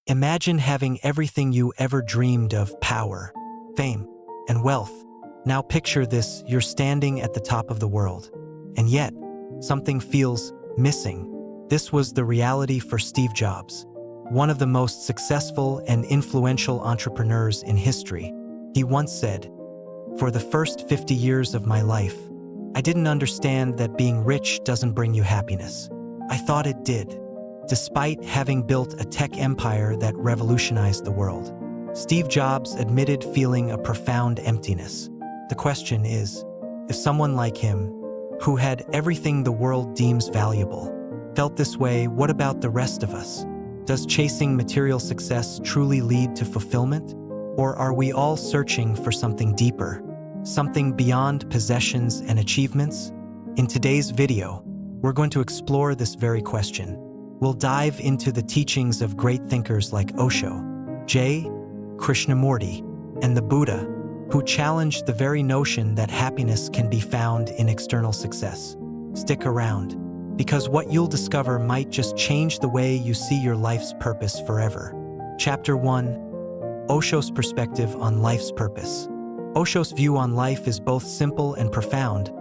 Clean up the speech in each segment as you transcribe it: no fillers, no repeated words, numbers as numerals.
Imagine having everything you ever dreamed of: power, fame, and wealth. Now picture this: you're standing at the top of the world. And yet, something feels missing. This was the reality for Steve Jobs, one of the most successful and influential entrepreneurs in history. He once said, "For the first 50 years of my life, I didn't understand that being rich doesn't bring you happiness. I thought it did." Despite having built a tech empire that revolutionized the world, Steve Jobs admitted feeling a profound emptiness. The question is, if someone like him, who had everything the world deems valuable, felt this way, what about the rest of us? Does chasing material success truly lead to fulfillment? Or are we all searching for something deeper, something beyond possessions and achievements? In today's video, we're going to explore this very question. We'll dive into the teachings of great thinkers like Osho, Krishnamurti, and the Buddha, who challenged the very notion that happiness can be found in external success. Stick around, because what you'll discover might just change the way you see your life's purpose forever. Chapter 1: Osho's perspective on life's purpose. Osho's view on life is both simple and profound.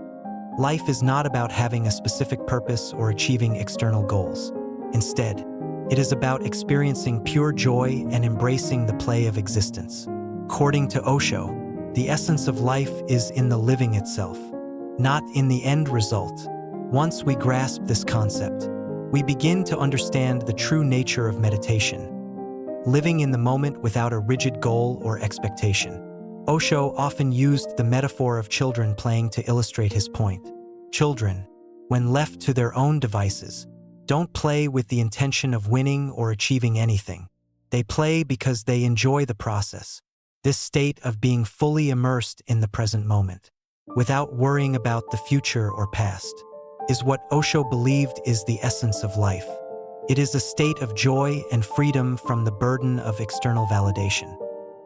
Life is not about having a specific purpose or achieving external goals. Instead, it is about experiencing pure joy and embracing the play of existence. According to Osho, the essence of life is in the living itself, not in the end result. Once we grasp this concept, we begin to understand the true nature of meditation, living in the moment without a rigid goal or expectation. Osho often used the metaphor of children playing to illustrate his point. Children, when left to their own devices, don't play with the intention of winning or achieving anything. They play because they enjoy the process. This state of being fully immersed in the present moment, without worrying about the future or past, is what Osho believed is the essence of life. It is a state of joy and freedom from the burden of external validation.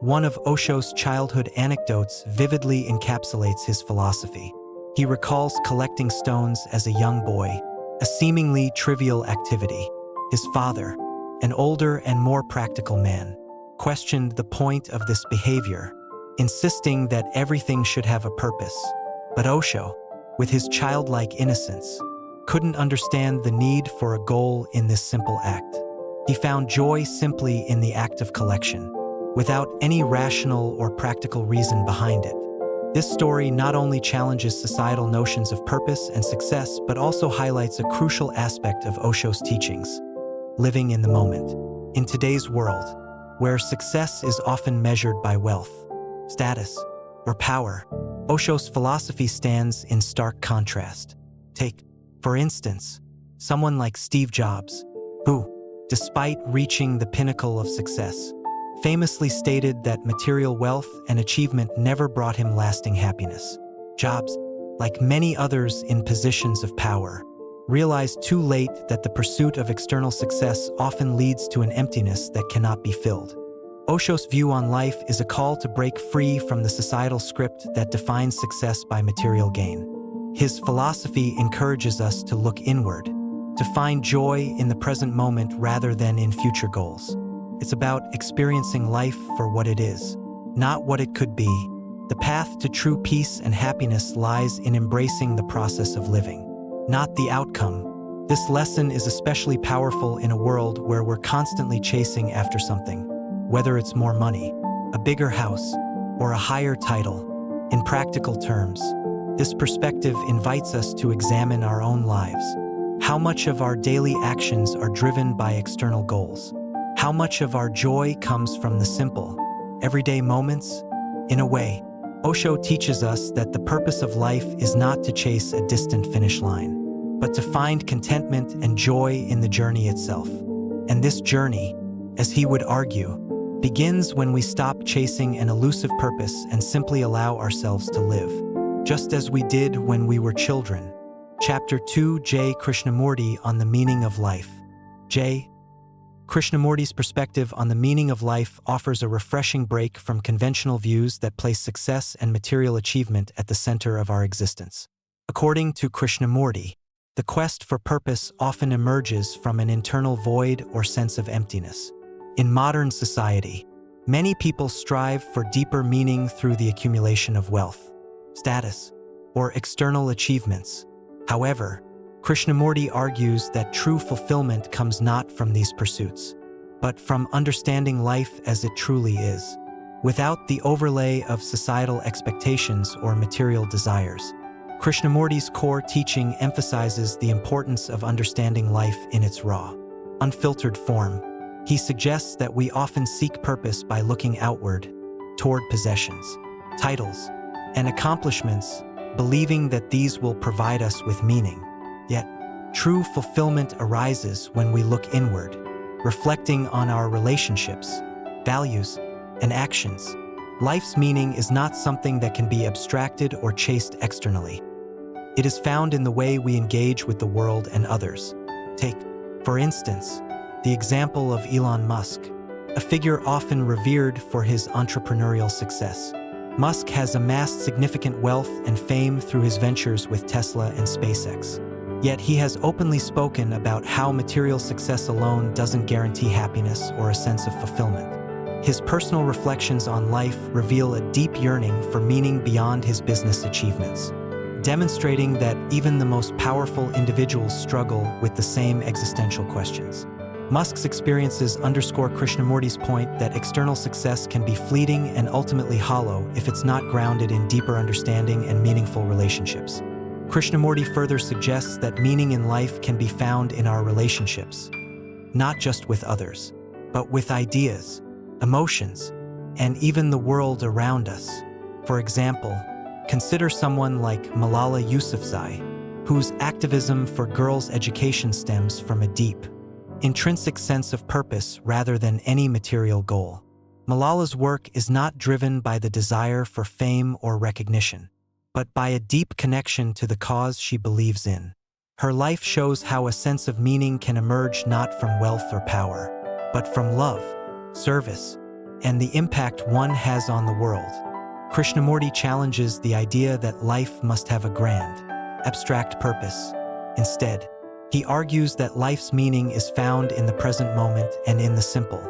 One of Osho's childhood anecdotes vividly encapsulates his philosophy. He recalls collecting stones as a young boy, a seemingly trivial activity. His father, an older and more practical man, questioned the point of this behavior, insisting that everything should have a purpose. But Osho, with his childlike innocence, couldn't understand the need for a goal in this simple act. He found joy simply in the act of collection, without any rational or practical reason behind it. This story not only challenges societal notions of purpose and success, but also highlights a crucial aspect of Osho's teachings: living in the moment. In today's world, where success is often measured by wealth, status, or power, Osho's philosophy stands in stark contrast. Take, for instance, someone like Steve Jobs, who, despite reaching the pinnacle of success, famously stated that material wealth and achievement never brought him lasting happiness. Jobs, like many others in positions of power, realized too late that the pursuit of external success often leads to an emptiness that cannot be filled. Osho's view on life is a call to break free from the societal script that defines success by material gain. His philosophy encourages us to look inward, to find joy in the present moment rather than in future goals. It's about experiencing life for what it is, not what it could be. The path to true peace and happiness lies in embracing the process of living, not the outcome. This lesson is especially powerful in a world where we're constantly chasing after something, whether it's more money, a bigger house, or a higher title. In practical terms, this perspective invites us to examine our own lives. How much of our daily actions are driven by external goals? How much of our joy comes from the simple, everyday moments? In a way, Osho teaches us that the purpose of life is not to chase a distant finish line, but to find contentment and joy in the journey itself. And this journey, as he would argue, begins when we stop chasing an elusive purpose and simply allow ourselves to live, just as we did when we were children. Chapter 2: Krishnamurti on the meaning of life. Krishnamurti's perspective on the meaning of life offers a refreshing break from conventional views that place success and material achievement at the center of our existence. According to Krishnamurti, the quest for purpose often emerges from an internal void or sense of emptiness. In modern society, many people strive for deeper meaning through the accumulation of wealth, status, or external achievements. However, Krishnamurti argues that true fulfillment comes not from these pursuits, but from understanding life as it truly is, without the overlay of societal expectations or material desires. Krishnamurti's core teaching emphasizes the importance of understanding life in its raw, unfiltered form. He suggests that we often seek purpose by looking outward, toward possessions, titles, and accomplishments, believing that these will provide us with meaning. Yet, true fulfillment arises when we look inward, reflecting on our relationships, values, and actions. Life's meaning is not something that can be abstracted or chased externally. It is found in the way we engage with the world and others. Take, for instance, the example of Elon Musk, a figure often revered for his entrepreneurial success. Musk has amassed significant wealth and fame through his ventures with Tesla and SpaceX. Yet he has openly spoken about how material success alone doesn't guarantee happiness or a sense of fulfillment. His personal reflections on life reveal a deep yearning for meaning beyond his business achievements, demonstrating that even the most powerful individuals struggle with the same existential questions. Musk's experiences underscore Krishnamurti's point that external success can be fleeting and ultimately hollow if it's not grounded in deeper understanding and meaningful relationships. Krishnamurti further suggests that meaning in life can be found in our relationships, not just with others, but with ideas, emotions, and even the world around us. For example, consider someone like Malala Yousafzai, whose activism for girls' education stems from a deep, intrinsic sense of purpose rather than any material goal. Malala's work is not driven by the desire for fame or recognition, but by a deep connection to the cause she believes in. Her life shows how a sense of meaning can emerge not from wealth or power, but from love, service, and the impact one has on the world. Krishnamurti challenges the idea that life must have a grand, abstract purpose. Instead, he argues that life's meaning is found in the present moment and in the simple,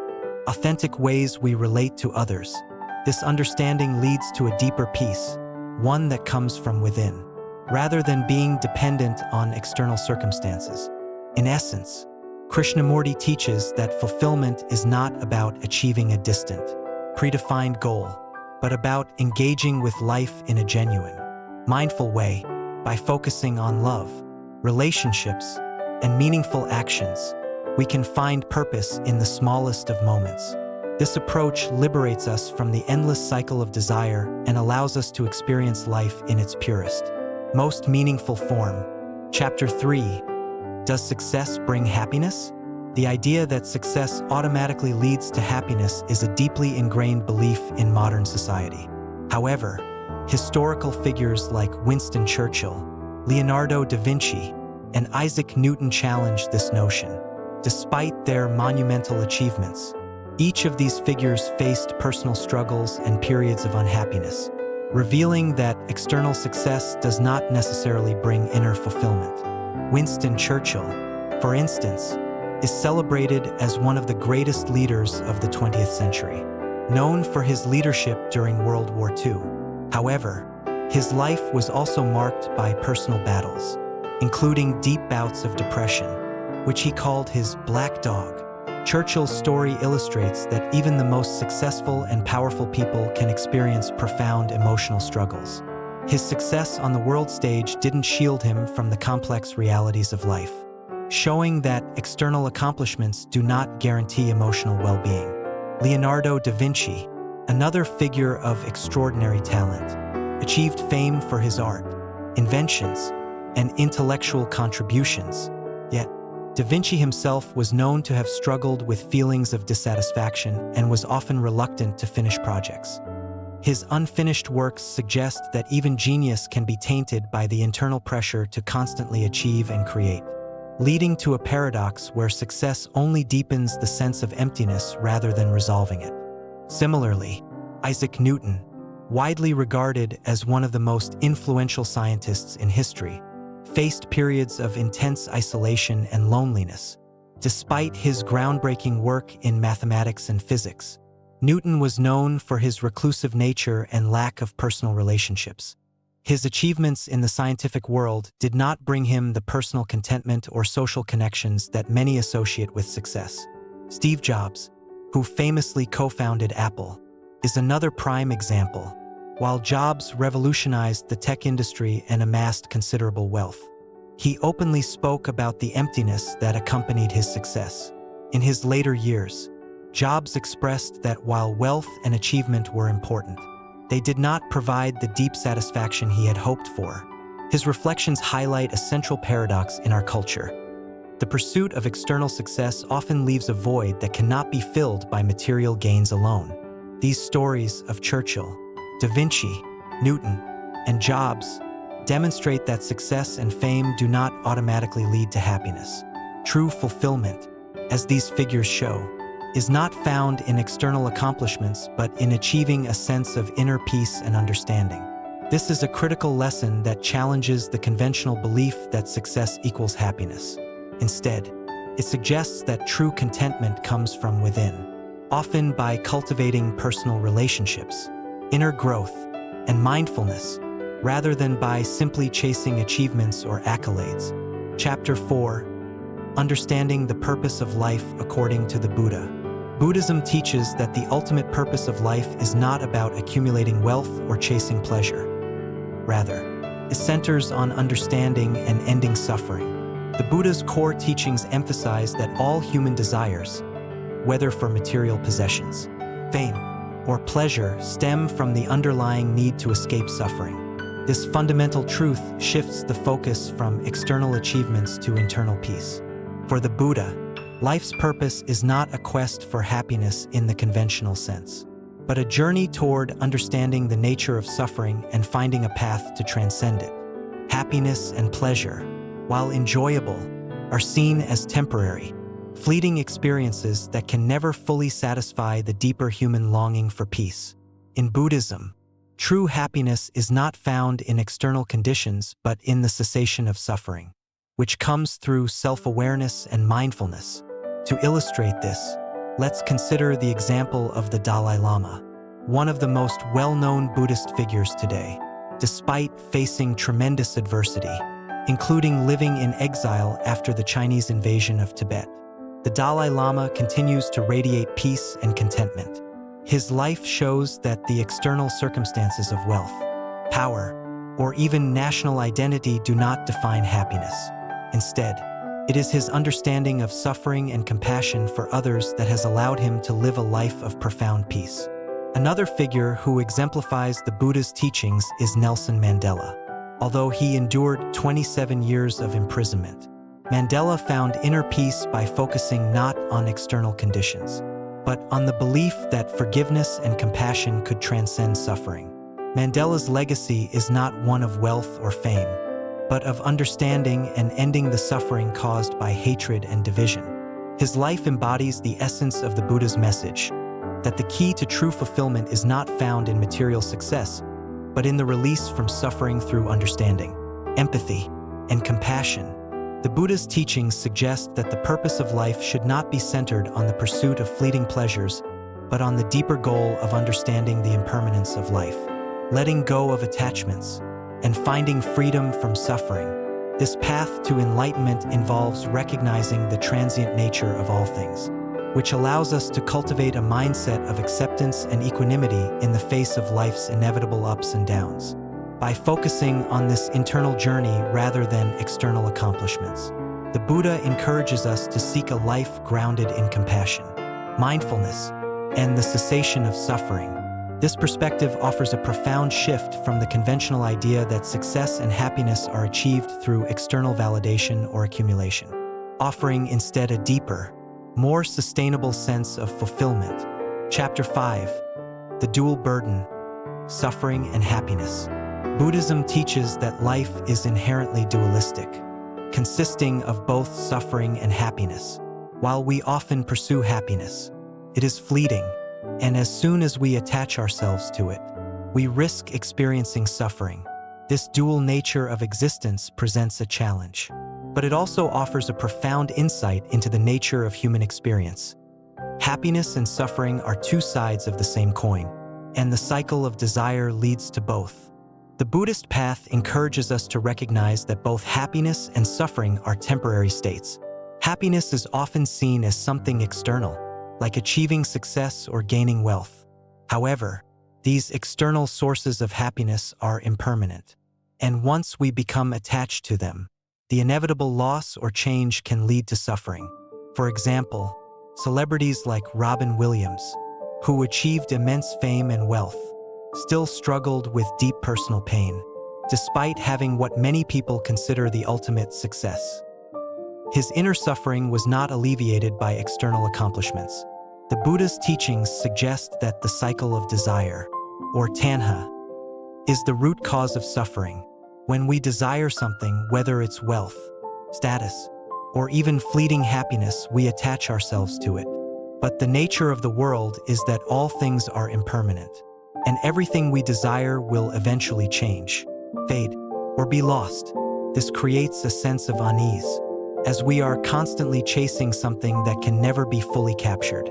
authentic ways we relate to others. This understanding leads to a deeper peace, one that comes from within, rather than being dependent on external circumstances. In essence, Krishnamurti teaches that fulfillment is not about achieving a distant, predefined goal, but about engaging with life in a genuine, mindful way by focusing on love, relationships, and meaningful actions. We can find purpose in the smallest of moments. This approach liberates us from the endless cycle of desire and allows us to experience life in its purest, most meaningful form. Chapter 3. Does success bring happiness? The idea that success automatically leads to happiness is a deeply ingrained belief in modern society. However, historical figures like Winston Churchill, Leonardo da Vinci, and Isaac Newton challenged this notion. Despite their monumental achievements, each of these figures faced personal struggles and periods of unhappiness, revealing that external success does not necessarily bring inner fulfillment. Winston Churchill, for instance, is celebrated as one of the greatest leaders of the 20th century, known for his leadership during World War II. However, his life was also marked by personal battles, including deep bouts of depression, which he called his black dog. Churchill's story illustrates that even the most successful and powerful people can experience profound emotional struggles. His success on the world stage didn't shield him from the complex realities of life, showing that external accomplishments do not guarantee emotional well-being. Leonardo da Vinci, another figure of extraordinary talent, achieved fame for his art, inventions, and intellectual contributions. Yet, da Vinci himself was known to have struggled with feelings of dissatisfaction and was often reluctant to finish projects. His unfinished works suggest that even genius can be tainted by the internal pressure to constantly achieve and create, leading to a paradox where success only deepens the sense of emptiness rather than resolving it. Similarly, Isaac Newton, widely regarded as one of the most influential scientists in history, faced periods of intense isolation and loneliness, Despite his groundbreaking work in mathematics and physics, Newton was known for his reclusive nature and lack of personal relationships. His achievements in the scientific world did not bring him the personal contentment or social connections that many associate with success. Steve Jobs, who famously co-founded Apple, is another prime example. While Jobs revolutionized the tech industry and amassed considerable wealth, he openly spoke about the emptiness that accompanied his success. In his later years, Jobs expressed that while wealth and achievement were important, they did not provide the deep satisfaction he had hoped for. His reflections highlight a central paradox in our culture. The pursuit of external success often leaves a void that cannot be filled by material gains alone. These stories of Churchill, Da Vinci, Newton, and Jobs demonstrate that success and fame do not automatically lead to happiness. True fulfillment, as these figures show, is not found in external accomplishments but in achieving a sense of inner peace and understanding. This is a critical lesson that challenges the conventional belief that success equals happiness. Instead, it suggests that true contentment comes from within, often by cultivating personal relationships, inner growth, and mindfulness, rather than by simply chasing achievements or accolades. Chapter 4: Understanding the Purpose of Life According to the Buddha. Buddhism teaches that the ultimate purpose of life is not about accumulating wealth or chasing pleasure. Rather, it centers on understanding and ending suffering. The Buddha's core teachings emphasize that all human desires, whether for material possessions, fame, or pleasure, stem from the underlying need to escape suffering. This fundamental truth shifts the focus from external achievements to internal peace. For the Buddha, life's purpose is not a quest for happiness in the conventional sense, but a journey toward understanding the nature of suffering and finding a path to transcend it. Happiness and pleasure, while enjoyable, are seen as temporary, fleeting experiences that can never fully satisfy the deeper human longing for peace. In Buddhism, true happiness is not found in external conditions but in the cessation of suffering, which comes through self-awareness and mindfulness. To illustrate this, let's consider the example of the Dalai Lama, one of the most well-known Buddhist figures today. Despite facing tremendous adversity, including living in exile after the Chinese invasion of Tibet, the Dalai Lama continues to radiate peace and contentment. His life shows that the external circumstances of wealth, power, or even national identity do not define happiness. Instead, it is his understanding of suffering and compassion for others that has allowed him to live a life of profound peace. Another figure who exemplifies the Buddha's teachings is Nelson Mandela. Although he endured 27 years of imprisonment, Mandela found inner peace by focusing not on external conditions, but on the belief that forgiveness and compassion could transcend suffering. Mandela's legacy is not one of wealth or fame, but of understanding and ending the suffering caused by hatred and division. His life embodies the essence of the Buddha's message, that the key to true fulfillment is not found in material success, but in the release from suffering through understanding, empathy, and compassion. The Buddha's teachings suggest that the purpose of life should not be centered on the pursuit of fleeting pleasures, but on the deeper goal of understanding the impermanence of life, letting go of attachments, and finding freedom from suffering. This path to enlightenment involves recognizing the transient nature of all things, which allows us to cultivate a mindset of acceptance and equanimity in the face of life's inevitable ups and downs. By focusing on this internal journey rather than external accomplishments, the Buddha encourages us to seek a life grounded in compassion, mindfulness, and the cessation of suffering. This perspective offers a profound shift from the conventional idea that success and happiness are achieved through external validation or accumulation, offering instead a deeper, more sustainable sense of fulfillment. Chapter 5: The Dual Burden, Suffering and Happiness. Buddhism teaches that life is inherently dualistic, consisting of both suffering and happiness. While we often pursue happiness, it is fleeting, and as soon as we attach ourselves to it, we risk experiencing suffering. This dual nature of existence presents a challenge. but it also offers a profound insight into the nature of human experience. Happiness and suffering are two sides of the same coin, and the cycle of desire leads to both. The Buddhist path encourages us to recognize that both happiness and suffering are temporary states. Happiness is often seen as something external, like achieving success or gaining wealth. However, these external sources of happiness are impermanent, and once we become attached to them, the inevitable loss or change can lead to suffering. For example, celebrities like Robin Williams, who achieved immense fame and wealth, still struggled with deep personal pain, despite having what many people consider the ultimate success. His inner suffering was not alleviated by external accomplishments. The Buddha's teachings suggest that the cycle of desire, or tanha, is the root cause of suffering. When we desire something, whether it's wealth, status, or even fleeting happiness, we attach ourselves to it. But the nature of the world is that all things are impermanent, and everything we desire will eventually change, fade, or be lost. This creates a sense of unease, as we are constantly chasing something that can never be fully captured.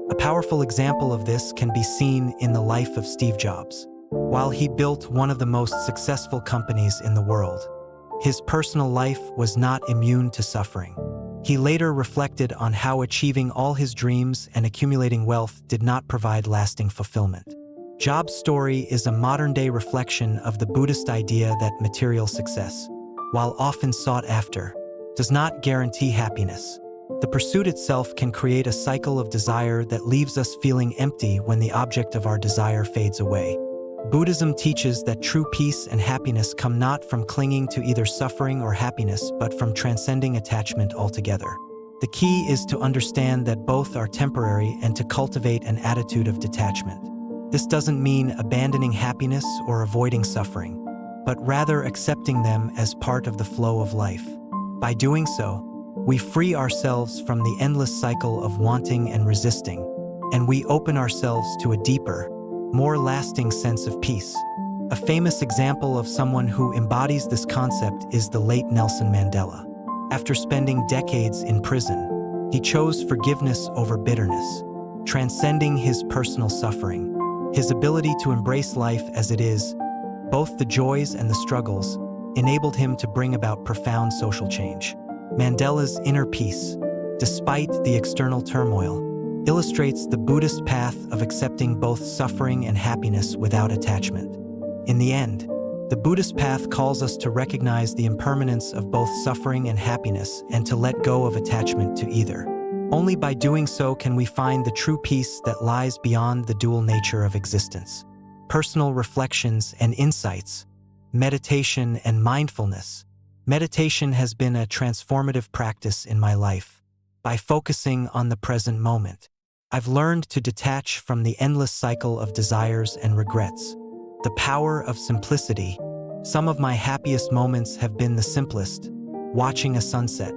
A powerful example of this can be seen in the life of Steve Jobs. While he built one of the most successful companies in the world, his personal life was not immune to suffering. He later reflected on how achieving all his dreams and accumulating wealth did not provide lasting fulfillment. Jobs' story is a modern-day reflection of the Buddhist idea that material success, while often sought after, does not guarantee happiness. The pursuit itself can create a cycle of desire that leaves us feeling empty when the object of our desire fades away. Buddhism teaches that true peace and happiness come not from clinging to either suffering or happiness, but from transcending attachment altogether. The key is to understand that both are temporary and to cultivate an attitude of detachment. This doesn't mean abandoning happiness or avoiding suffering, but rather accepting them as part of the flow of life. By doing so, we free ourselves from the endless cycle of wanting and resisting, and we open ourselves to a deeper, more lasting sense of peace. A famous example of someone who embodies this concept is the late Nelson Mandela. After spending decades in prison, he chose forgiveness over bitterness, transcending his personal suffering. His ability to embrace life as it is, both the joys and the struggles, enabled him to bring about profound social change. Mandela's inner peace, despite the external turmoil, illustrates the Buddhist path of accepting both suffering and happiness without attachment. In the end, the Buddhist path calls us to recognize the impermanence of both suffering and happiness and to let go of attachment to either. Only by doing so can we find the true peace that lies beyond the dual nature of existence. Personal reflections and insights, meditation and mindfulness. Meditation has been a transformative practice in my life. By focusing on the present moment, I've learned to detach from the endless cycle of desires and regrets. The power of simplicity. Some of my happiest moments have been the simplest: watching a sunset,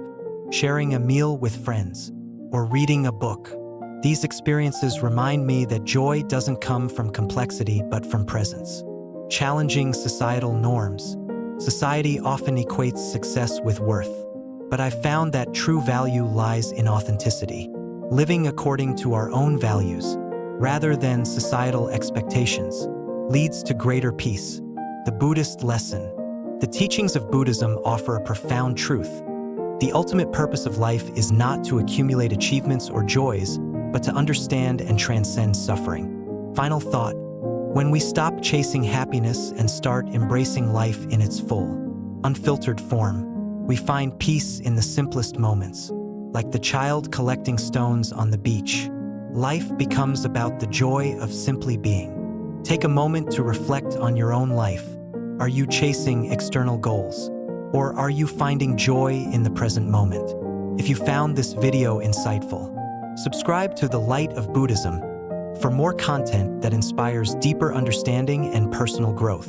sharing a meal with friends, or reading a book. These experiences remind me that joy doesn't come from complexity but from presence. Challenging societal norms. Society often equates success with worth, but I've found that true value lies in authenticity, living according to our own values, rather than societal expectations, leads to greater peace. The Buddhist lesson. The teachings of Buddhism offer a profound truth. The ultimate purpose of life is not to accumulate achievements or joys, but to understand and transcend suffering. Final thought. When we stop chasing happiness and start embracing life in its full, unfiltered form, we find peace in the simplest moments. Like the child collecting stones on the beach, life becomes about the joy of simply being. Take a moment to reflect on your own life. Are you chasing external goals, or are you finding joy in the present moment? If you found this video insightful, subscribe to The Light of Buddhism for more content that inspires deeper understanding and personal growth.